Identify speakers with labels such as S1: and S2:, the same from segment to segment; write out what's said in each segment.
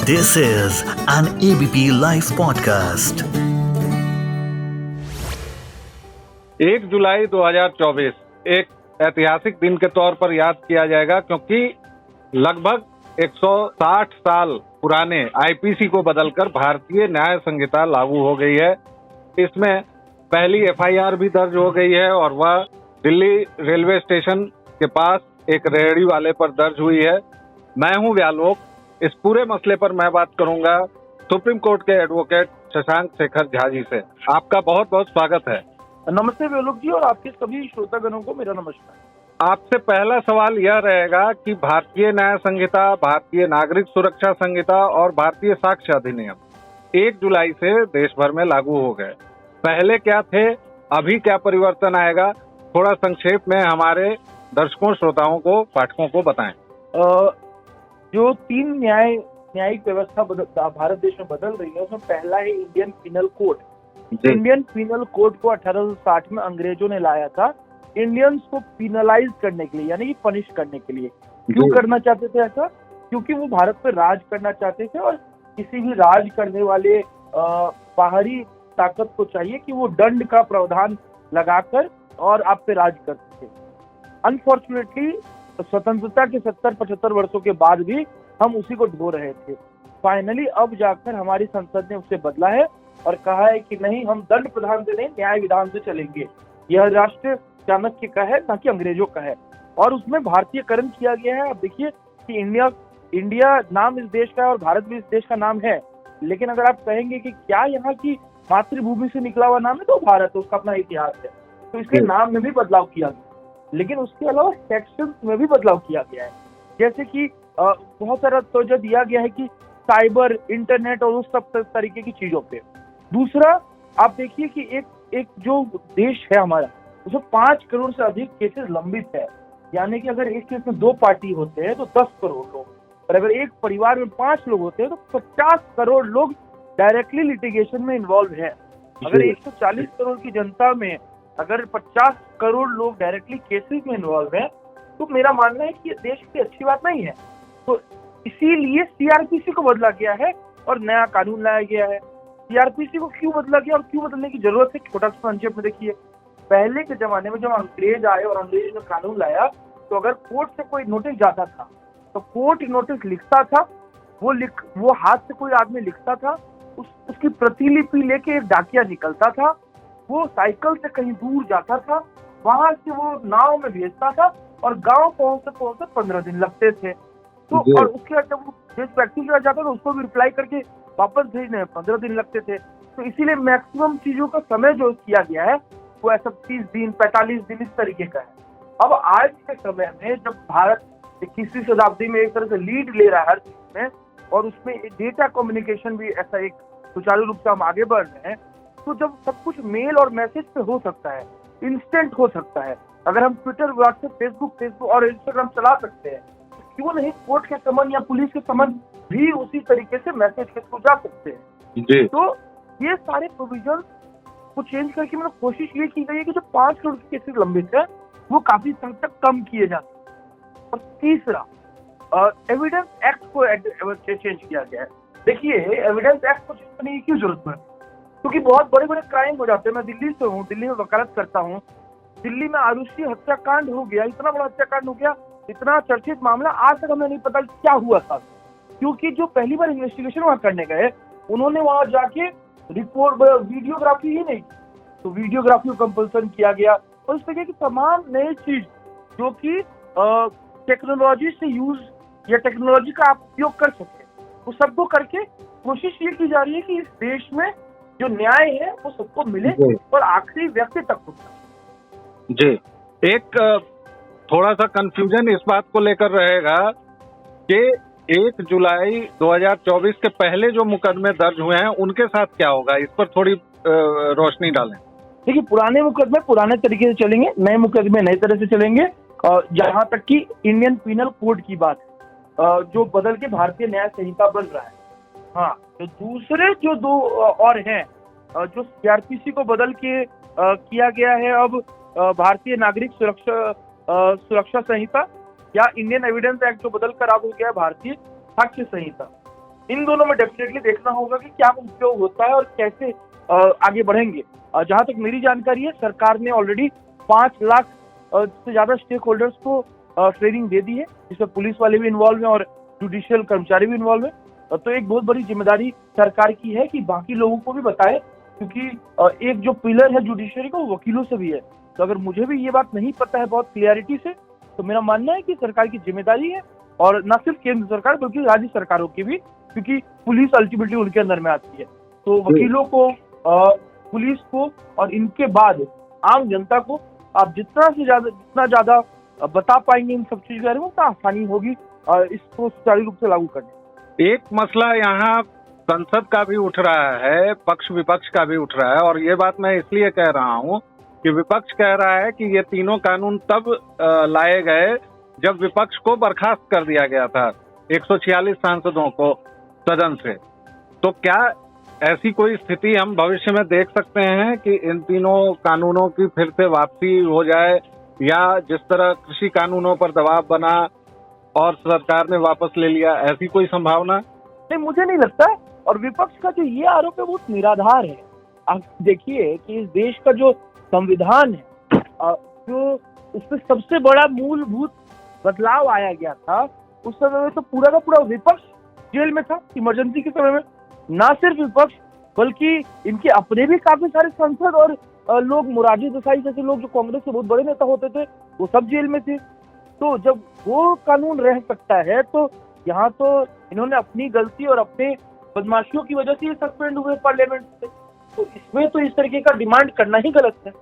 S1: This is an ABP Life podcast.
S2: 1 जुलाई 2024 एक ऐतिहासिक दिन के तौर पर याद किया जाएगा, क्योंकि लगभग 160 साल पुराने आईपीसी को बदलकर भारतीय न्याय संहिता लागू हो गई है। इसमें पहली एफआईआर भी दर्ज हो गई है और वह दिल्ली रेलवे स्टेशन के पास एक रेहड़ी वाले पर दर्ज हुई है। मैं हूं व्यालोक। इस पूरे मसले पर मैं बात करूंगा सुप्रीम कोर्ट के एडवोकेट शशांक शेखर झा जी से। आपका बहुत बहुत स्वागत है।
S3: नमस्ते व्यालोक जी, और आपके सभी श्रोतागणों को मेरा नमस्कार।
S2: आपसे पहला सवाल यह रहेगा कि भारतीय न्याय संहिता, भारतीय नागरिक सुरक्षा संहिता और भारतीय साक्ष्य अधिनियम 1 जुलाई से देश भर में लागू हो गए। पहले क्या थे, अभी क्या परिवर्तन आएगा, थोड़ा संक्षेप में हमारे दर्शकों, श्रोताओं को, पाठकों को बताएं।
S3: जो 3 न्यायिक व्यवस्था भारत देश में बदल रही है, उसमें पहला है Indian Penal Code. Indian Penal Code को 1860 में अंग्रेजों ने लाया था इंडियंस को पीनलाइज करने के लिए, यानी कि पनिश करने के लिए। क्यों करना चाहते थे ऐसा? क्योंकि वो भारत पे राज करना चाहते थे और किसी भी राज करने वाले बाहरी ताकत को चाहिए कि वो दंड का प्रावधान लगाकर और आप पे राज कर सके। अनफॉर्चुनेटली स्वतंत्रता के 70-75 वर्षों के बाद भी हम उसी को ढो रहे थे। फाइनली अब जाकर हमारी संसद ने उसे बदला है और कहा है कि नहीं, हम दंड प्रधान से नहीं, न्याय विधान से चलेंगे। यह राष्ट्र चाणक्य का है, ना कि अंग्रेजों का है। और उसमें भारतीयकरण किया गया है। अब देखिए कि इंडिया नाम इस देश का है और भारत भी इस देश का नाम है, लेकिन अगर आप कहेंगे कि क्या यहाँ की मातृभूमि से निकला हुआ नाम है, तो भारत, उसका अपना इतिहास है, तो इसके नाम में भी बदलाव किया गया। लेकिन उसके अलावा सेक्शंस में भी बदलाव किया गया है। जैसे कि बहुत सारा तवज्जो दिया गया है कि साइबर, इंटरनेट और उस सब तरीके की चीजों पे। दूसरा, आप देखिए कि एक जो देश है हमारा, उसमें 5 करोड़ से अधिक केसेस लंबित है। यानी कि अगर एक केस में 2 पार्टी होते हैं तो 10 करोड़ लोग, और अगर एक परिवार में 5 लोग होते हैं तो 50 करोड़ लोग डायरेक्टली लिटिगेशन में इन्वॉल्व है। अगर 140 करोड़ की जनता में अगर 50 करोड़ लोग डायरेक्टली केसेस में इन्वॉल्व है, तो मेरा मानना है कि ये देश की अच्छी बात नहीं है। तो इसीलिए सीआरपीसी को बदला गया है और नया कानून लाया गया है। सीआरपीसी को क्यों बदला गया और क्यों बदलने की जरूरत है, छोटा सा संक्षेप में देखिए। पहले के जमाने में जब अंग्रेज आए और अंग्रेज ने कानून लाया, तो अगर कोर्ट से कोई नोटिस जाता था तो कोर्ट नोटिस लिखता था, वो हाथ से कोई आदमी लिखता था, उसकी प्रतिलिपि लेके एक डाकिया निकलता था, वो साइकिल से कहीं दूर जाता था, वहां से वो नाव में भेजता था और गांव पहुंचते 15 दिन लगते थे। तो और उसके बाद जब वो जिस व्यक्ति के पास जाता था उसको भी रिप्लाई करके वापस भेजने में 15 दिन लगते थे। तो इसीलिए मैक्सिमम चीजों का समय जो किया गया है वो ऐसा 30 दिन, 45 दिन इस तरीके का है। अब आज के समय में जब भारत 21वीं शताब्दी में एक तरह से लीड ले रहा है हर चीज में, और उसमें डेटा कम्युनिकेशन भी ऐसा एक सुचारू रूप से हम आगे बढ़ रहे हैं, तो जब सब कुछ मेल और मैसेज पे हो सकता है, इंस्टेंट हो सकता है, अगर हम ट्विटर, व्हाट्सएप, फेसबुक और इंस्टाग्राम चला सकते हैं, तो क्यों नहीं कोर्ट के समन या पुलिस के समन भी उसी तरीके से मैसेज के थ्रू जा सकते हैं। तो ये सारे प्रोविजन को चेंज करके मतलब कोशिश ये की गई है कि जो 5 करोड़ के केसेस लंबित है वो काफी हद तक कम किए जा सकते। और तीसरा, एविडेंस एक्ट को चेंज किया गया है। देखिए, एविडेंस एक्ट को चेंज करने की क्यों जरूरत है? क्योंकि बहुत बड़े बड़े क्राइम हो जाते हैं। मैं दिल्ली से हूँ, दिल्ली में वकालत करता हूँ। दिल्ली में आरुषि हत्याकांड हो गया, इतना बड़ा हत्याकांड हो गया, इतना चर्चित मामला, आज तक हमें नहीं पता क्या हुआ था। क्योंकि जो पहली बार इन्वेस्टिगेशन वहां करने गए, उन्होंने वहां जाके रिपोर्ट, वीडियोग्राफी ही नहीं, तो वीडियोग्राफी को कंपल्सन किया गया। और इस तरह की तमाम नई चीज जो कि टेक्नोलॉजी से यूज या टेक्नोलॉजी का आप उपयोग कर सके, वो सबको करके कोशिश ये की जा रही है कि इस देश में जो न्याय है वो सबको मिले और आखिरी व्यक्ति तक पहुंचे।
S2: जी, एक थोड़ा सा कंफ्यूजन इस बात को लेकर रहेगा कि 1 जुलाई 2024 के पहले जो मुकदमे दर्ज हुए हैं उनके साथ क्या होगा, इस पर थोड़ी रोशनी डालें।
S3: देखिए, पुराने मुकदमे पुराने तरीके से चलेंगे, नए मुकदमे नए तरह से चलेंगे। जहां तक कि इंडियन पीनल कोड की बात है, जो बदल के भारतीय न्याय संहिता बन रहा है। हाँ, तो दूसरे जो 2 और हैं, जो सीआरपीसी को बदल के किया गया है अब भारतीय नागरिक सुरक्षा संहिता, या इंडियन एविडेंस एक्ट जो बदल कर अब हो गया है भारतीय साक्ष्य संहिता। इन दोनों में डेफिनेटली देखना होगा कि क्या उपयोग होता है और कैसे आगे बढ़ेंगे। जहां तक मेरी जानकारी है, सरकार ने ऑलरेडी 5 लाख से ज्यादा स्टेक होल्डर्स को ट्रेनिंग दे दी है, जिसमें पुलिस वाले भी इन्वॉल्व हैं और जुडिशियल कर्मचारी भी इन्वॉल्व है। तो एक बहुत बड़ी जिम्मेदारी सरकार की है कि बाकी लोगों को भी बताए, क्योंकि एक जो पिलर है जुडिशरी का, वो वकीलों से भी है। तो अगर मुझे भी ये बात नहीं पता है बहुत क्लियरिटी से, तो मेरा मानना है कि सरकार की जिम्मेदारी है, और न सिर्फ केंद्र सरकार बल्कि राज्य सरकारों की भी, क्योंकि पुलिस अल्टीमेटली उनके अंदर में आती है। तो वकीलों को, पुलिस को और इनके बाद आम जनता को आप जितना ज्यादा बता पाएंगे इन सब चीज के बारे में, उतना आसानी होगी इसको सुचारू रूप से लागू करने।
S2: एक मसला यहाँ संसद का भी उठ रहा है, पक्ष विपक्ष का भी उठ रहा है, और ये बात मैं इसलिए कह रहा हूँ कि विपक्ष कह रहा है कि ये तीनों कानून तब लाए गए जब विपक्ष को बर्खास्त कर दिया गया था 146 सांसदों को सदन से। तो क्या ऐसी कोई स्थिति हम भविष्य में देख सकते हैं कि इन तीनों कानूनों की फिर से वापसी हो जाए, या जिस तरह कृषि कानूनों पर दबाव बना और सरकार ने वापस ले लिया, ऐसी कोई संभावना?
S3: नहीं, मुझे नहीं लगता है। और विपक्ष का जो ये आरोप है वो निराधार है। आप देखिए कि इस देश का जो संविधान है, जो उसमें सबसे बड़ा मूलभूत बदलाव आया गया था, उस समय में तो पूरा का पूरा विपक्ष जेल में था इमरजेंसी के समय में। ना सिर्फ विपक्ष बल्कि इनके अपने भी काफी सारे सांसद और लोग, मोरारजी देसाई जैसे लोग जो कांग्रेस के बहुत बड़े नेता होते थे, वो सब जेल में थे। तो जब वो कानून रह सकता है, तो यहाँ तो इन्होंने अपनी गलती और अपने बदमाशियों की वजह से ये सस्पेंड हुए पार्लियामेंट से। तो इसमें तो इस तरीके का डिमांड करना ही गलत है।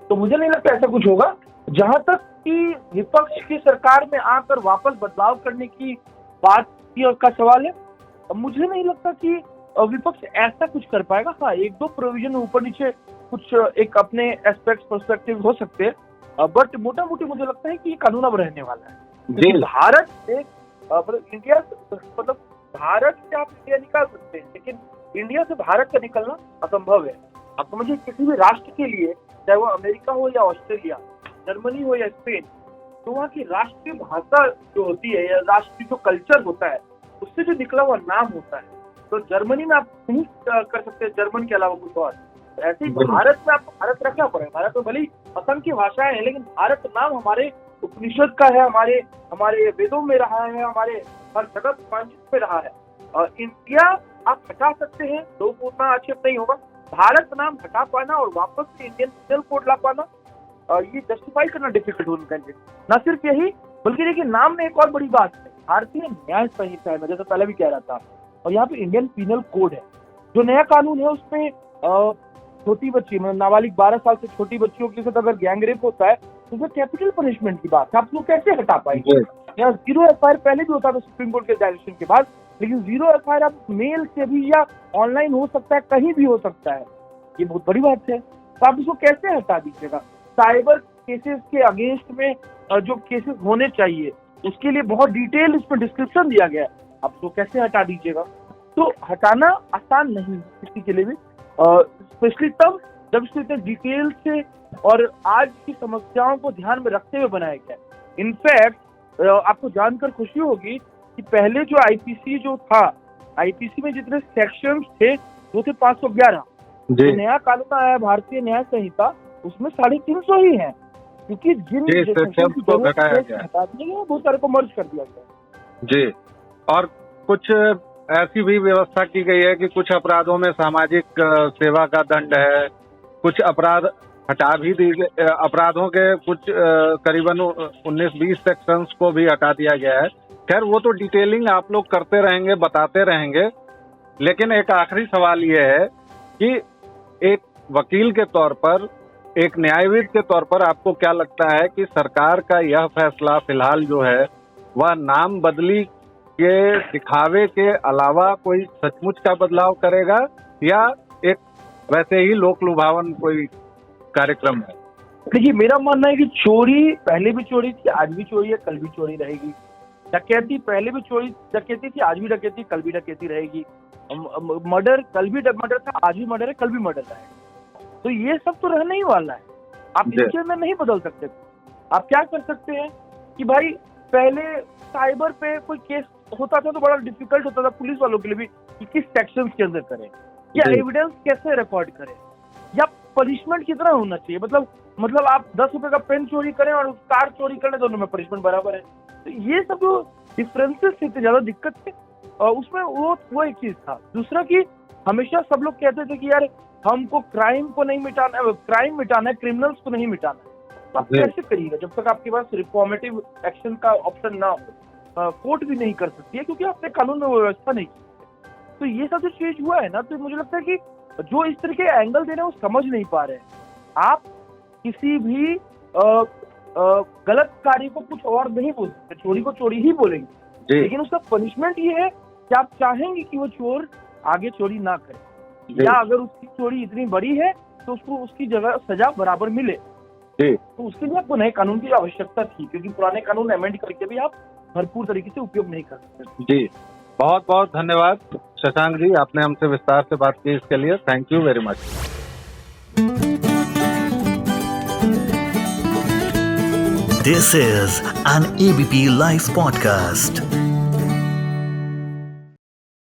S3: तो मुझे नहीं लगता ऐसा कुछ होगा। जहां तक कि विपक्ष की सरकार में आकर वापस बदलाव करने की बात का सवाल है, मुझे नहीं लगता कि विपक्ष ऐसा कुछ कर पाएगा। हाँ, 1-2 प्रोविजन ऊपर नीचे कुछ एक अपने एस्पेक्ट पर्सपेक्टिव हो सकते हैं, बट मोटा मोटी मुझे लगता है कि ये कानून अब रहने वाला है। भारत से इंडिया, मतलब भारत से आप इंडिया निकाल सकते हैं, लेकिन इंडिया से भारत का निकलना असंभव है। आप समझिए, किसी भी राष्ट्र के लिए, चाहे वो अमेरिका हो या ऑस्ट्रेलिया, जर्मनी हो या स्पेन, तो वहाँ की राष्ट्रीय भाषा जो होती है या राष्ट्रीय जो कल्चर होता है, उससे जो निकला हुआ नाम होता है। तो जर्मनी में आप नहीं कर सकते जर्मन के अलावा कुछ और। ऐसे ही भारत में आपको भारत रखना पड़ेगा। भारत में भले ही असंख्य भाषाएं हैं, लेकिन भारत नाम हमारे उपनिषद का है, हमारे वेदों में रहा है, हमारे हर जगह मानचित्र में रहा है। इंडिया आप हटा सकते हैं, लोगों को उतना आक्षेप नहीं होगा। भारत नाम हटा पाना और वापस से इंडियन पिनल कोड ला पाना, ये जस्टिफाई करना डिफिकल्ट होने का। न सिर्फ यही, बल्कि देखिए नाम में एक और बड़ी बात है, भारतीय न्याय संहिता है, मैं जैसे पहले भी कह रहा था, और यहाँ पे इंडियन पिनल कोड है। जो नया कानून है उसमें छोटी बच्ची, मतलब नाबालिग 12 साल से छोटी बच्चियों के साथ अगर गैंगरेप होता है तो उसमें कैपिटल पनिशमेंट की बात है। आप लोग कैसे हटा पाएंगे? यहाँ 0 FIR पहले भी होता था सुप्रीम कोर्ट के डायरेक्शन के बाद, लेकिन 0 FIR अब मेल से भी या ऑनलाइन हो सकता है, कहीं भी हो सकता है। ये बहुत बड़ी बात है। तो आप इसको कैसे हटा दीजिएगा? साइबर केसेस के अगेंस्ट में जो केसेस होने चाहिए, उसके लिए बहुत डिटेल इसमें डिस्क्रिप्शन दिया गया है। आप उसको कैसे हटा दीजिएगा? तो हटाना आसान नहीं है किसी के लिए भी, स्पेशली तब जब इसको इतने डिटेल से और आज की समस्याओं को ध्यान में रखते हुए बनाया गया। इनफैक्ट आपको जानकर खुशी होगी कि पहले जो आईपीसी जो था, आईपीसी में जितने सेक्शंस थे वो थे 511। जो नया कानून आया है भारतीय न्याय संहिता, उसमें 350 ही है, क्योंकि जिन हटा दिए गए बहुत सारे को मर्ज कर दिया गया।
S2: जी, और कुछ ऐसी भी व्यवस्था की गई है कि कुछ अपराधों में सामाजिक सेवा का दंड है, कुछ अपराध हटा भी दी गए, अपराधों के कुछ करीबन 19-20 सेक्शंस को भी हटा दिया गया है। खैर, वो तो डिटेलिंग आप लोग करते रहेंगे, बताते रहेंगे, लेकिन एक आखिरी सवाल ये है कि एक वकील के तौर पर, एक न्यायविद के तौर पर आपको क्या लगता है कि सरकार का यह फैसला फिलहाल जो है वह नाम बदली के दिखावे के अलावा कोई सचमुच का बदलाव करेगा, या एक वैसे ही लोक लुभावन कोई कार्यक्रम है?
S3: देखिए, मेरा मानना है कि चोरी पहले भी चोरी थी, आज भी चोरी है, कल भी चोरी रहेगी। डकैती पहले भी डकैती थी, आज भी डकैती, कल भी डकैती रहेगी। मर्डर कल भी मर्डर था, आज भी मर्डर है, कल भी मर्डर रहेगा। तो ये सब तो रहने ही वाला है। आप इसके अंदर नहीं बदल सकते। आप क्या कर सकते हैं कि भाई पहले साइबर पे कोई केस होता था तो बड़ा डिफिकल्ट होता था पुलिस वालों के लिए भी कि किस सेक्शन के अंदर करें, या एविडेंस कैसे रिकॉर्ड करें, या पनिशमेंट कितना होना चाहिए। मतलब आप 10 रुपए का पेन चोरी करें और कार चोरी करें, दोनों में पनिशमेंट बराबर है। तो ये सब जो डिफरेंसेस थे, ज्यादा दिक्कत थे उसमें, वो एक चीज था। दूसरा कि हमेशा सब लोग कहते थे कि यार हमको क्राइम को नहीं मिटाना है, क्राइम मिटाना है, क्रिमिनल्स को नहीं मिटाना है। तो आप कैसे करिएगा जब तक आपके पास रिफॉर्मेटिव एक्शन का ऑप्शन ना हो। कोर्ट भी नहीं कर सकती है क्योंकि आपने कानून में व्यवस्था नहीं की। तो ये सब जो चीज हुआ है ना, तो मुझे लगता है कि जो इस तरह के एंगल दे रहे हैं वो समझ नहीं पा रहे हैं। आप किसी भी गलत कार्य को कुछ और नहीं बोल सकते, चोरी को चोरी ही बोलेंगे, लेकिन उसका पनिशमेंट ये है कि आप चाहेंगे कि वो चोर आगे चोरी ना करे, या अगर उसकी चोरी इतनी बड़ी है तो उसको उसकी जगह सजा बराबर मिले। तो उसके लिए आपको नए कानून की आवश्यकता थी, क्योंकि पुराने कानून अमेंड करके भी आप भरपूर तरीके से उपयोग नहीं कर सकते।
S2: जी, बहुत बहुत धन्यवाद शशांक जी, आपने हमसे विस्तार से बात की, इसके लिए thank you very much.
S1: This is an ABP Live podcast.